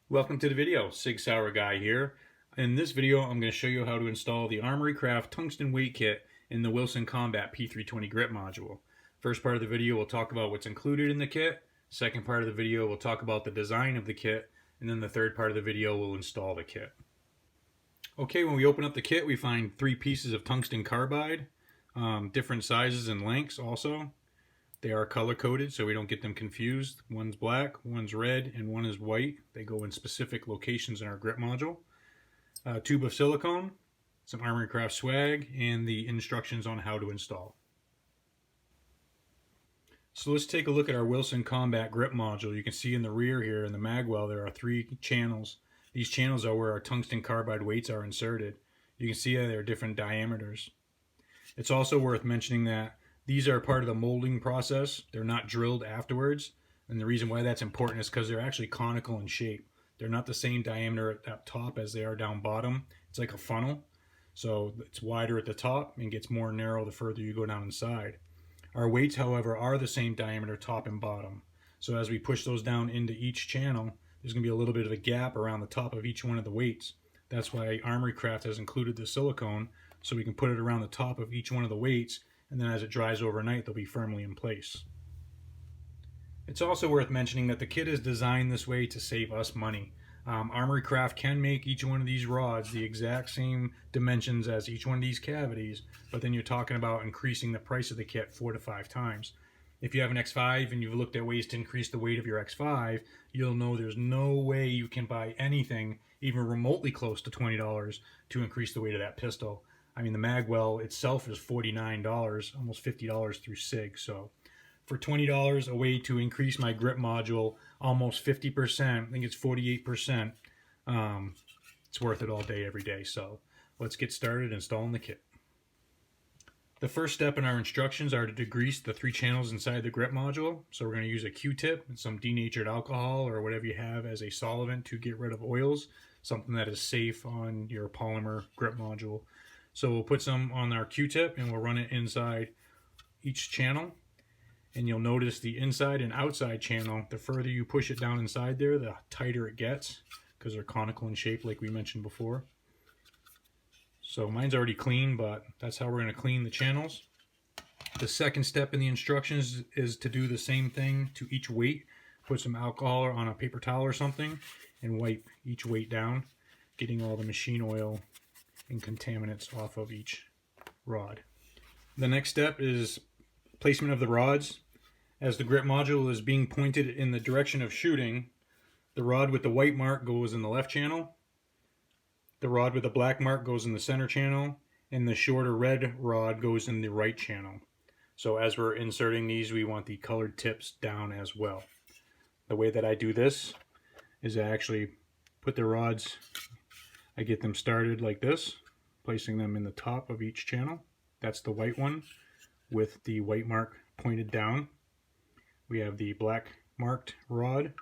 Welcome to the video. Sig Sauer Guy here. In this video, I'm going to show you how to install the Armory Craft tungsten weight kit in the Wilson Combat P320 grip module. First part of the video, we'll talk about what's included in the kit. Second part of the video, we'll talk about the design of the kit. And then the third part of the video, we'll install the kit. Okay, when we open up the kit, we find 3 pieces of tungsten carbide, different sizes and lengths also. They are color-coded so we don't get them confused. One's black, one's red, and one is white. They go in specific locations in our grip module. A tube of silicone, some Armory Craft swag, and the instructions on how to install. So let's take a look at our Wilson Combat grip module. You can see in the rear here in the magwell there are 3 channels. These channels are where our tungsten carbide weights are inserted. You can see that they're different diameters. It's also worth mentioning that these are part of the molding process. They're not drilled afterwards. And the reason why that's important is because they're actually conical in shape. They're not the same diameter up top as they are down bottom. It's like a funnel. So it's wider at the top and gets more narrow the further you go down inside. Our weights, however, are the same diameter top and bottom. So as we push those down into each channel, there's going to be a little bit of a gap around the top of each one of the weights. That's why Armory Craft has included the silicone, so we can put it around the top of each one of the weights, and then as it dries overnight, they'll be firmly in place. It's also worth mentioning that the kit is designed this way to save us money. Armory Craft can make each one of these rods the exact same dimensions as each one of these cavities, but then you're talking about increasing the price of the kit 4 to 5 times. If you have an X5 and you've looked at ways to increase the weight of your X5, you'll know there's no way you can buy anything even remotely close to $20 to increase the weight of that pistol. I mean, the magwell itself is $49, almost $50 through SIG. So for $20, a way to increase my grip module almost 50%, I think it's 48%, it's worth it all day, every day. So let's get started installing the kit. The first step in our instructions are to degrease the 3 channels inside the grip module. So we're going to use a Q-tip and some denatured alcohol or whatever you have as a solvent to get rid of oils, something that is safe on your polymer grip module. So we'll put some on our Q-tip and we'll run it inside each channel. And you'll notice the inside and outside channel, the further you push it down inside there, the tighter it gets because they're conical in shape like we mentioned before. So mine's already clean, but that's how we're going to clean the channels. The second step in the instructions is to do the same thing to each weight. Put some alcohol on a paper towel or something and wipe each weight down, getting all the machine oil and contaminants off of each rod. The next step is placement of the rods. As the grip module is being pointed in the direction of shooting, the rod with the white mark goes in the left channel, the rod with the black mark goes in the center channel, and the shorter red rod goes in the right channel. So as we're inserting these, we want the colored tips down as well. The way that I do this is I actually put the rods, I get them started like this, placing them in the top of each channel. That's the white one with the white mark pointed down. We have the black marked rod,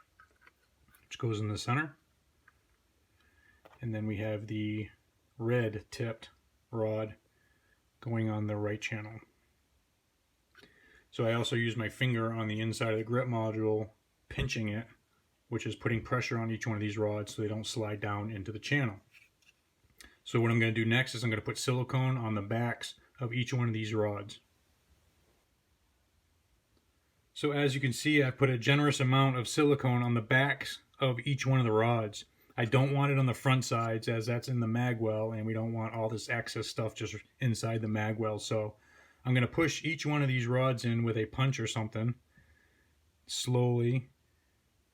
which goes in the center. And then we have the red tipped rod going on the right channel. So I also use my finger on the inside of the grip module, pinching it, which is putting pressure on each one of these rods so they don't slide down into the channel. So what I'm going to do next is I'm going to put silicone on the backs of each one of these rods. So as you can see, I put a generous amount of silicone on the backs of each one of the rods. I don't want it on the front sides as that's in the magwell and we don't want all this excess stuff just inside the magwell. So I'm going to push each one of these rods in with a punch or something slowly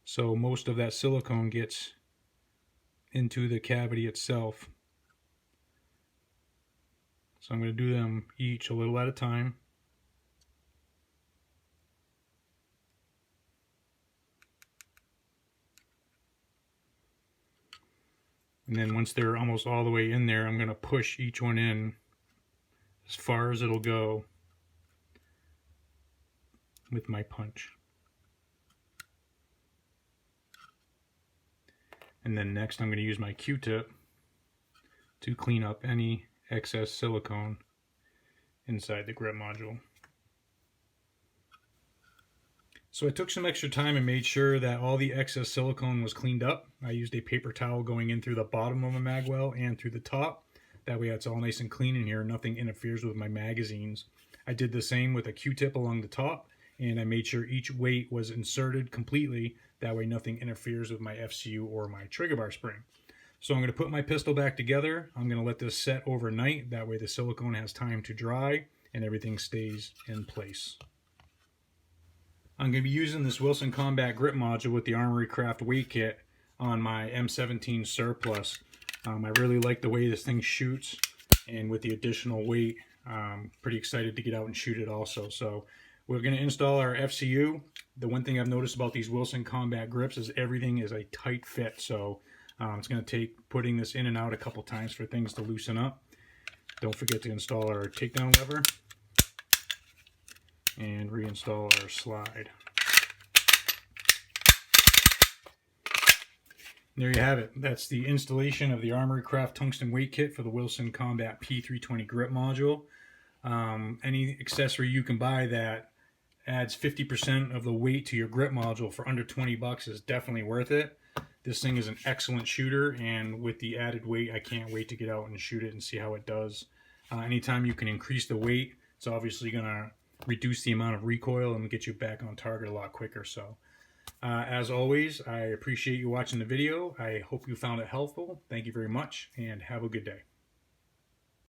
so most of that silicone gets into the cavity itself. So I'm going to do them each a little at a time. And then once they're almost all the way in there, I'm going to push each one in as far as it'll go with my punch. And then next I'm going to use my Q-tip to clean up any excess silicone inside the grip module. So I took some extra time and made sure that all the excess silicone was cleaned up. I used a paper towel going in through the bottom of my magwell and through the top. That way it's all nice and clean in here. Nothing interferes with my magazines. I did the same with a Q-tip along the top, and I made sure each weight was inserted completely. That way nothing interferes with my FCU or my trigger bar spring. So I'm going to put my pistol back together. I'm going to let this set overnight. That way the silicone has time to dry and everything stays in place. I'm going to be using this Wilson Combat grip module with the Armory Craft weight kit on my M17 Surplus. I really like the way this thing shoots, and with the additional weight, I'm pretty excited to get out and shoot it also. So we're going to install our FCU. The one thing I've noticed about these Wilson Combat grips is everything is a tight fit. So it's going to take putting this in and out a couple times for things to loosen up. Don't forget to install our takedown lever and reinstall our slide. There you have it. That's the installation of the Armory Craft tungsten weight kit for the Wilson Combat P320 grip module. Any accessory you can buy that adds 50% of the weight to your grip module for under 20 bucks is definitely worth it. This thing is an excellent shooter, and with the added weight, I can't wait to get out and shoot it and see how it does. Anytime you can increase the weight, it's obviously going to reduce the amount of recoil and get you back on target a lot quicker. So as always, I appreciate you watching the video. I hope you found it helpful. Thank you very much, and have a good day.